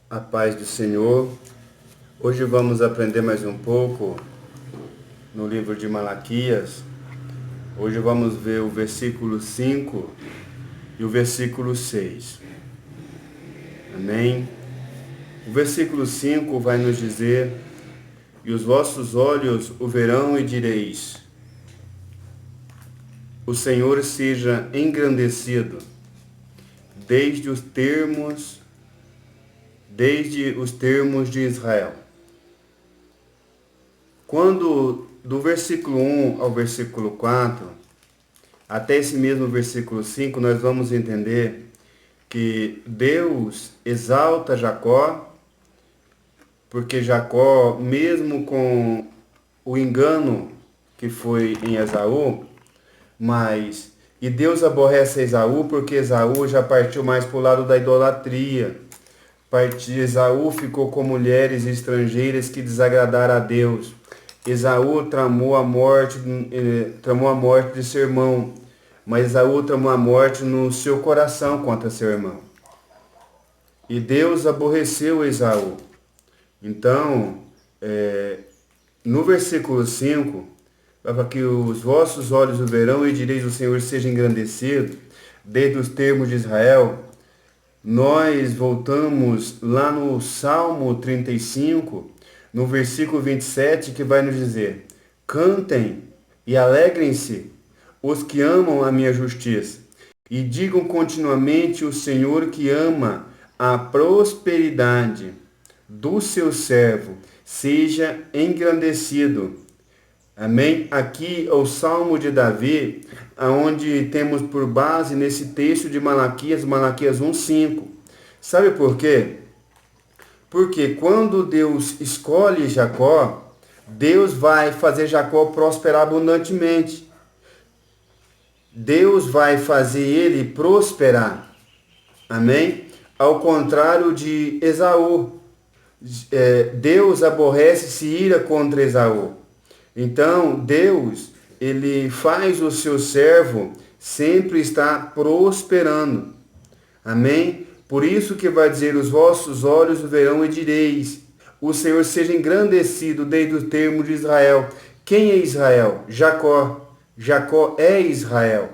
A paz do Senhor. Hoje vamos aprender mais um pouco no livro de Malaquias. Hoje vamos ver o versículo 5 e o versículo 6. Amém? O versículo 5 vai nos dizer: e os vossos olhos o verão e direis: o Senhor seja engrandecido desde os termos de Israel. Quando do versículo 1 ao versículo 4, até esse mesmo versículo 5, nós vamos entender que Deus exalta Jacó, porque Jacó, mesmo com o engano que foi em Esaú, e Deus aborrece Esaú porque Esaú já partiu mais para o lado da idolatria. Esaú ficou com mulheres estrangeiras que desagradaram a Deus. Esaú tramou a morte de seu irmão, mas Esaú tramou a morte no seu coração contra seu irmão. E Deus aborreceu Esaú. Então, no versículo 5, vai falar que os vossos olhos o verão e direis: o Senhor seja engrandecido desde os termos de Israel. Nós voltamos lá no Salmo 35, no versículo 27, que vai nos dizer: cantem e alegrem-se os que amam a minha justiça, e digam continuamente: o Senhor que ama a prosperidade do seu servo, seja engrandecido. Amém? Aqui é o Salmo de Davi, onde temos por base nesse texto de Malaquias 1:5. Sabe por quê? Porque quando Deus escolhe Jacó, Deus vai fazer Jacó prosperar abundantemente. Deus vai fazer ele prosperar. Amém? Ao contrário de Esaú. Deus aborrece, se ira contra Esaú. Então, Deus, ele faz o seu servo sempre estar prosperando. Amém? Por isso que vai dizer: os vossos olhos o verão e direis: o Senhor seja engrandecido desde o termo de Israel. Quem é Israel? Jacó. Jacó é Israel.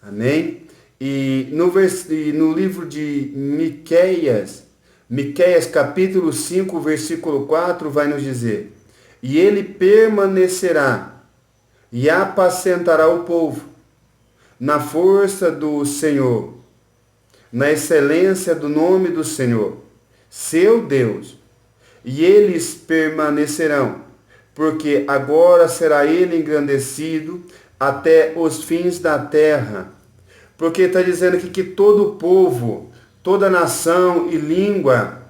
Amém? E no livro de Miqueias capítulo 5, versículo 4, vai nos dizer: e ele permanecerá e apacentará o povo na força do Senhor, na excelência do nome do Senhor, seu Deus. E eles permanecerão, porque agora será ele engrandecido até os fins da terra. Porque está dizendo aqui que todo povo, toda nação e língua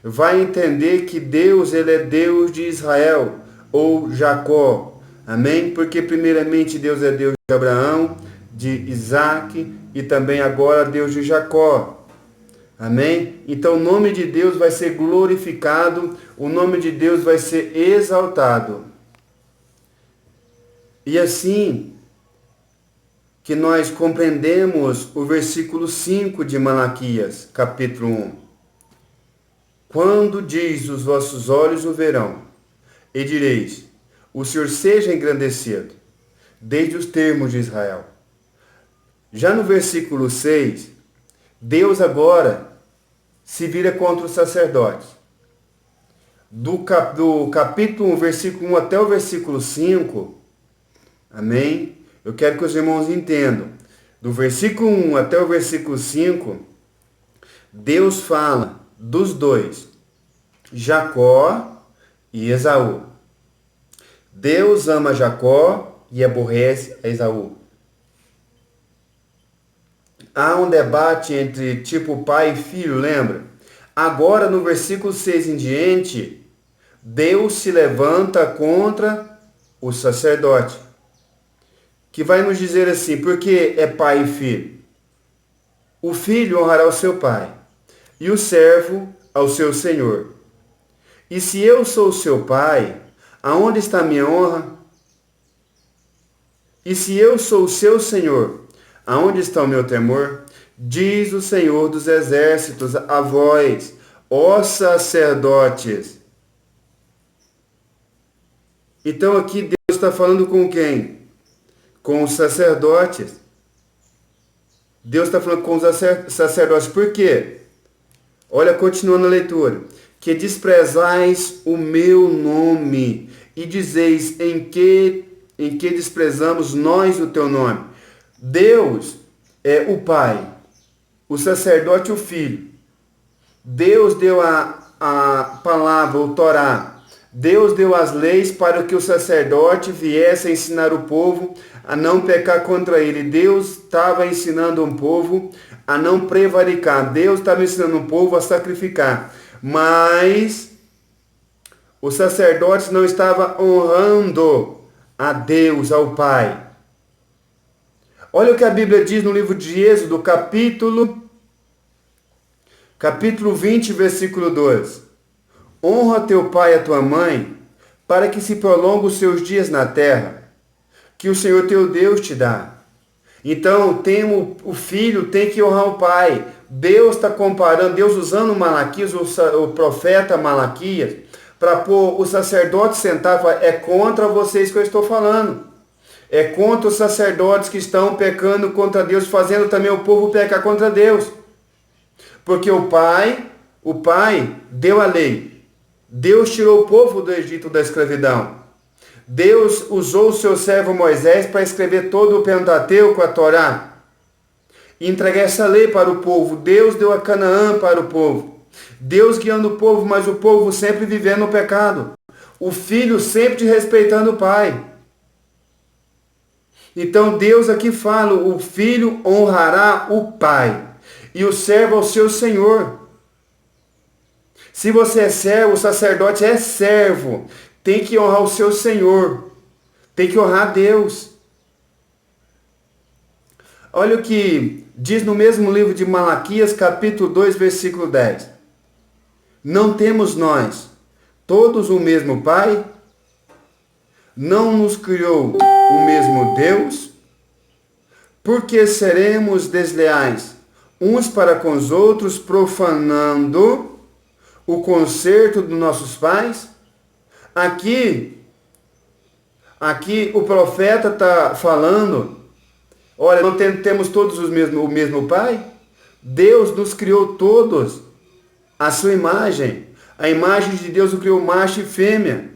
vai entender que Deus, ele é Deus de Israel, ou Jacó. Amém? Porque primeiramente Deus é Deus de Abraão, de Isaac e também agora Deus de Jacó. Amém? Então o nome de Deus vai ser glorificado, o nome de Deus vai ser exaltado. E assim que nós compreendemos o versículo 5 de Malaquias, capítulo 1. Quando diz: os vossos olhos o verão, e direis: o Senhor seja engrandecido, desde os termos de Israel. Já no versículo 6, Deus agora se vira contra os sacerdotes. Do capítulo 1, versículo 1 até o versículo 5, amém? Eu quero que os irmãos entendam. Do versículo 1 até o versículo 5, Deus fala dos dois, Jacó e Esaú. Deus ama Jacó e aborrece Esaú. Há um debate entre tipo pai e filho, lembra? Agora no versículo 6 em diante, Deus se levanta contra o sacerdote, que vai nos dizer assim: porque é pai e filho? O filho honrará o seu pai, e o servo ao seu senhor. E se eu sou o seu pai, aonde está a minha honra? E se eu sou o seu senhor, aonde está o meu temor? Diz o Senhor dos exércitos a vós, os sacerdotes. Então aqui Deus está falando com quem? Com os sacerdotes. Deus está falando com os sacerdotes. Por quê? Olha, continuando a leitura. Que desprezais o meu nome e dizeis em que desprezamos nós o teu nome. Deus é o Pai, o sacerdote o Filho. Deus deu a palavra, o Torá. Deus deu as leis para que o sacerdote viesse a ensinar o povo a não pecar contra ele. Deus estava ensinando um povo a não prevaricar. Deus estava ensinando um povo a sacrificar. Mas os sacerdotes não estavam honrando a Deus, ao Pai. Olha o que a Bíblia diz no livro de Êxodo, capítulo 20, versículo 2. Honra teu pai e a tua mãe, para que se prolongue os seus dias na terra, que o Senhor teu Deus te dá. Então, o filho tem que honrar o pai. Deus está comparando, Deus usando Malaquias, o profeta Malaquias, para pôr o sacerdote sentado, é contra vocês que eu estou falando. É contra os sacerdotes que estão pecando contra Deus, fazendo também o povo pecar contra Deus. Porque o pai deu a lei. Deus tirou o povo do Egito da escravidão. Deus usou o seu servo Moisés para escrever todo o Pentateuco, a Torá, e entregar essa lei para o povo. Deus deu a Canaã para o povo. Deus guiando o povo, mas o povo sempre vivendo no pecado. O filho sempre respeitando o pai. Então Deus aqui fala, o filho honrará o pai e o servo ao seu senhor. Se você é servo, o sacerdote é servo. Tem que honrar o seu Senhor. Tem que honrar Deus. Olha o que diz no mesmo livro de Malaquias, capítulo 2, versículo 10. Não temos nós todos o mesmo Pai? Não nos criou o mesmo Deus? Por que seremos desleais uns para com os outros, profanando o conserto dos nossos pais? Aqui o profeta está falando, olha, não temos todos o mesmo Pai? Deus nos criou todos à sua imagem. A imagem de Deus o criou macho e fêmea.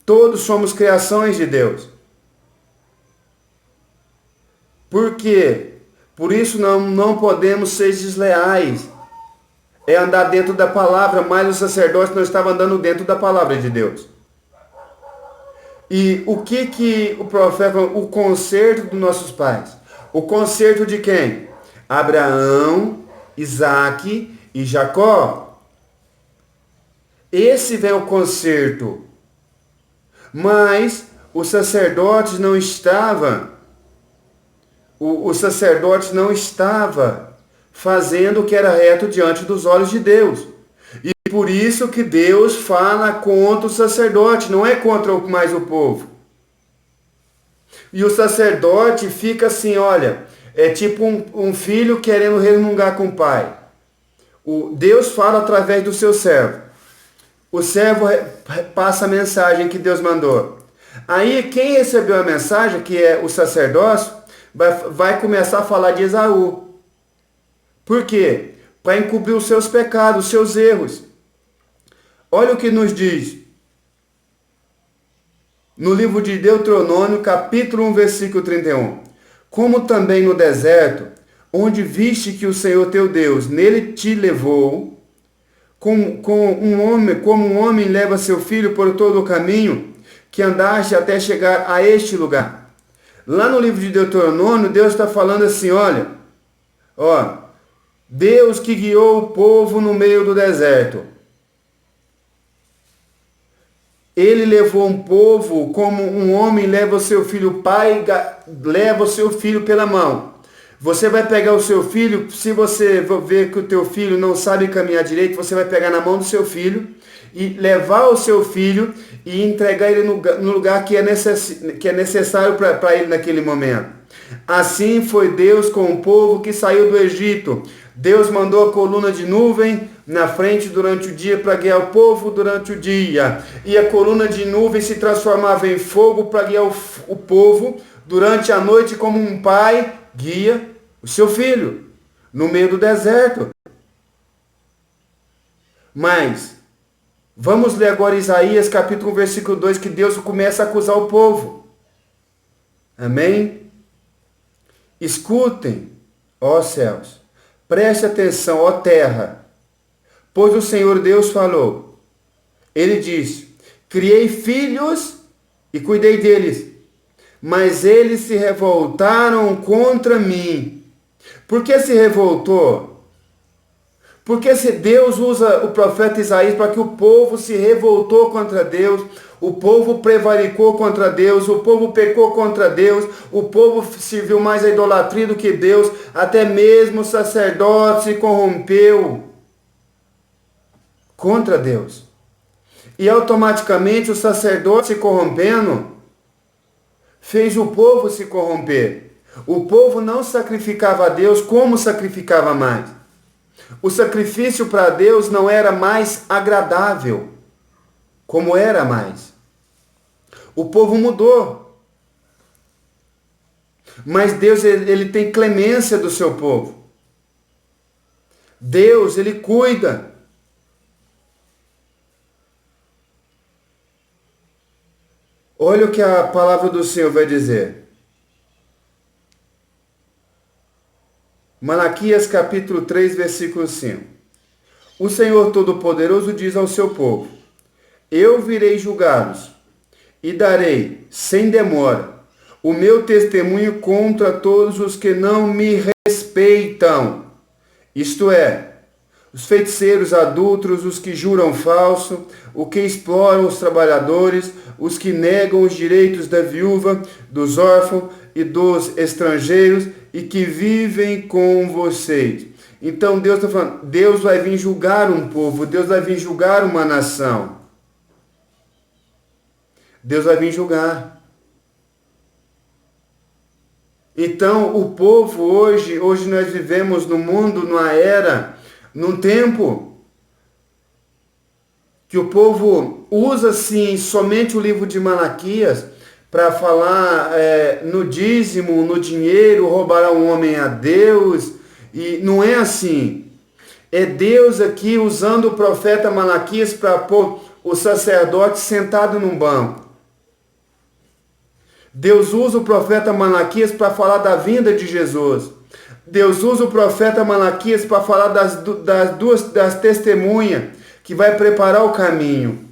Todos somos criações de Deus. Por quê? Por isso não podemos ser desleais. É andar dentro da palavra, mas os sacerdotes não estavam andando dentro da palavra de Deus. E o que o profeta, o conserto dos nossos pais? O conserto de quem? Abraão, Isaque e Jacó. Esse vem o conserto. Mas os sacerdotes não estavam, fazendo o que era reto diante dos olhos de Deus. E por isso que Deus fala contra o sacerdote, não é contra mais o povo. E o sacerdote fica assim, olha, é tipo um filho querendo resmungar com o pai. Deus fala através do seu servo. O servo passa a mensagem que Deus mandou. Aí quem recebeu a mensagem, que é o sacerdócio, vai começar a falar de Esaú. Por quê? Para encobrir os seus pecados, os seus erros. Olha o que nos diz. No livro de Deuteronômio, capítulo 1, versículo 31. Como também no deserto, onde viste que o Senhor teu Deus nele te levou, como um homem leva seu filho por todo o caminho que andaste até chegar a este lugar. Lá no livro de Deuteronômio, Deus está falando assim, olha, Deus que guiou o povo no meio do deserto. Ele levou um povo como um homem leva o seu filho, o pai leva o seu filho pela mão. Você vai pegar o seu filho, se você ver que o teu filho não sabe caminhar direito, você vai pegar na mão do seu filho e levar o seu filho e entregar ele no lugar que é necessário para ele naquele momento. Assim foi Deus com o povo que saiu do Egito. Deus mandou a coluna de nuvem na frente durante o dia para guiar o povo durante o dia. E a coluna de nuvem se transformava em fogo para guiar o povo durante a noite, como um pai guia o seu filho no meio do deserto. Mas vamos ler agora Isaías capítulo 1, versículo 2, que Deus começa a acusar o povo. Amém? Escutem, ó céus, preste atenção, ó terra, pois o Senhor Deus falou. Ele disse: criei filhos e cuidei deles, mas eles se revoltaram contra mim. Por que se revoltou? Porque se Deus usa o profeta Isaías para que o povo se revoltou contra Deus, o povo prevaricou contra Deus, o povo pecou contra Deus, o povo serviu mais a idolatria do que Deus, até mesmo o sacerdote se corrompeu contra Deus. E automaticamente o sacerdote se corrompendo fez o povo se corromper. O povo não sacrificava a Deus como sacrificava mais. O sacrifício para Deus não era mais agradável, como era mais. O povo mudou. Mas Deus, ele tem clemência do seu povo. Deus, ele cuida. Olha o que a palavra do Senhor vai dizer. Malaquias capítulo 3, versículo 5. O Senhor Todo-Poderoso diz ao seu povo: eu virei julgá-los e darei, sem demora, o meu testemunho contra todos os que não me respeitam. Isto é, os feiticeiros, adúlteros, os que juram falso, os que exploram os trabalhadores, os que negam os direitos da viúva, dos órfãos e dos estrangeiros e que vivem com vocês. Então Deus está falando, Deus vai vir julgar um povo, Deus vai vir julgar uma nação. Deus vai vir julgar. Então o povo hoje nós vivemos no mundo, numa era, num tempo que o povo usa sim somente o livro de Malaquias para falar no dízimo, no dinheiro, roubará um homem a Deus, e não é assim. É Deus aqui usando o profeta Malaquias para pôr o sacerdote sentado num banco. Deus usa o profeta Malaquias para falar da vinda de Jesus. Deus usa o profeta Malaquias para falar das testemunhas que vai preparar o caminho.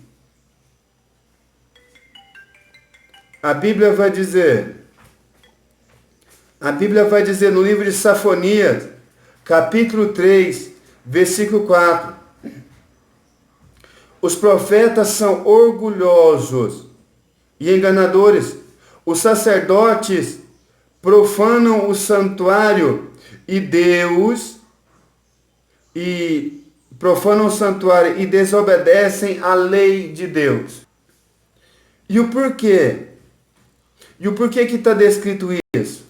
A Bíblia vai dizer no livro de Sofonias, capítulo 3, versículo 4. Os profetas são orgulhosos e enganadores. Os sacerdotes profanam o santuário e profanam o santuário e desobedecem à lei de Deus. E o porquê? E o porquê que está descrito isso?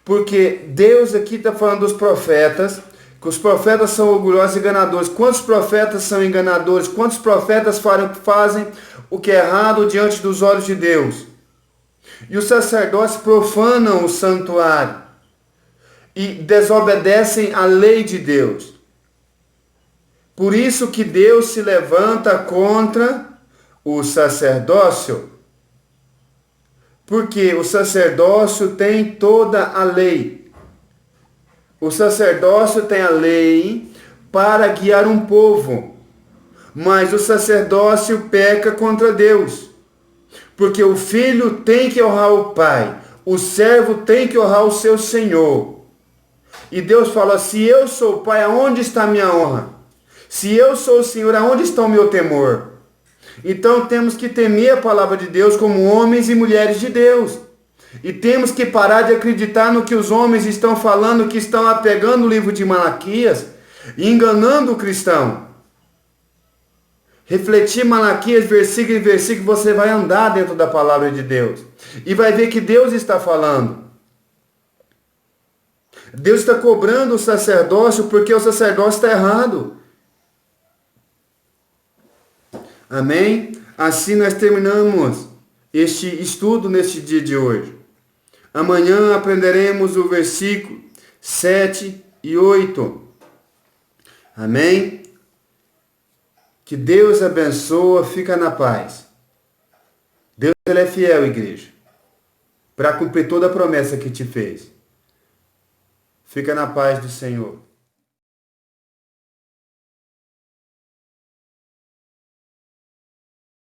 Porque Deus aqui está falando dos profetas, que os profetas são orgulhosos e enganadores. Quantos profetas são enganadores? Quantos profetas fazem o que é errado diante dos olhos de Deus? E os sacerdotes profanam o santuário e desobedecem à lei de Deus. Por isso que Deus se levanta contra o sacerdócio. Porque o sacerdócio tem toda a lei. O sacerdócio tem a lei para guiar um povo. Mas o sacerdócio peca contra Deus. Porque o filho tem que honrar o pai. O servo tem que honrar o seu senhor. E Deus fala, se eu sou o pai, aonde está a minha honra? Se eu sou o Senhor, aonde está o meu temor? Então temos que temer a palavra de Deus como homens e mulheres de Deus. E temos que parar de acreditar no que os homens estão falando, que estão apegando o livro de Malaquias e enganando o cristão. Refletir Malaquias versículo em versículo, você vai andar dentro da palavra de Deus. E vai ver que Deus está falando. Deus está cobrando o sacerdócio porque o sacerdócio está errado. Amém? Assim nós terminamos este estudo neste dia de hoje. Amanhã aprenderemos o versículo 7 e 8. Amém? Que Deus abençoa, fica na paz. Deus ele é fiel, igreja, para cumprir toda a promessa que te fez. Fica na paz do Senhor.